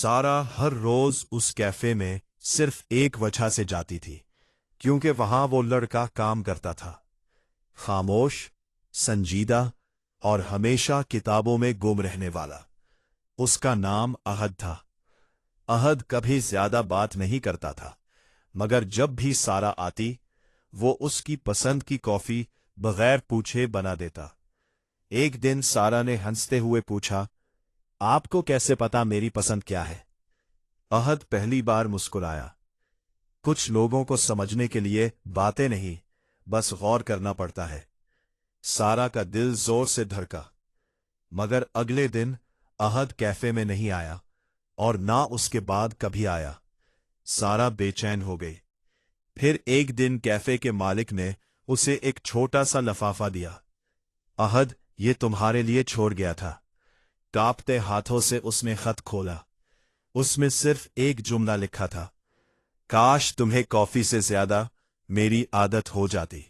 سارا ہر روز اس کیفے میں صرف ایک وجہ سے جاتی تھی، کیونکہ وہاں وہ لڑکا کام کرتا تھا، خاموش، سنجیدہ اور ہمیشہ کتابوں میں گم رہنے والا۔ اس کا نام احد تھا۔ احد کبھی زیادہ بات نہیں کرتا تھا، مگر جب بھی سارا آتی، وہ اس کی پسند کی کافی بغیر پوچھے بنا دیتا۔ ایک دن سارا نے ہنستے ہوئے پوچھا، آپ کو کیسے پتا میری پسند کیا ہے؟ احد پہلی بار مسکرایا۔ کچھ لوگوں کو سمجھنے کے لیے باتیں نہیں، بس غور کرنا پڑتا ہے۔ سارا کا دل زور سے دھڑکا، مگر اگلے دن احد کیفے میں نہیں آیا، اور نہ اس کے بعد کبھی آیا۔ سارا بے چین ہو گئی۔ پھر ایک دن کیفے کے مالک نے اسے ایک چھوٹا سا لفافہ دیا۔ احد، یہ تمہارے لیے چھوڑ گیا تھا۔ کانپتے ہاتھوں سے اس نے خط کھولا۔ اس میں صرف ایک جملہ لکھا تھا، کاش تمہیں کافی سے زیادہ میری عادت ہو جاتی۔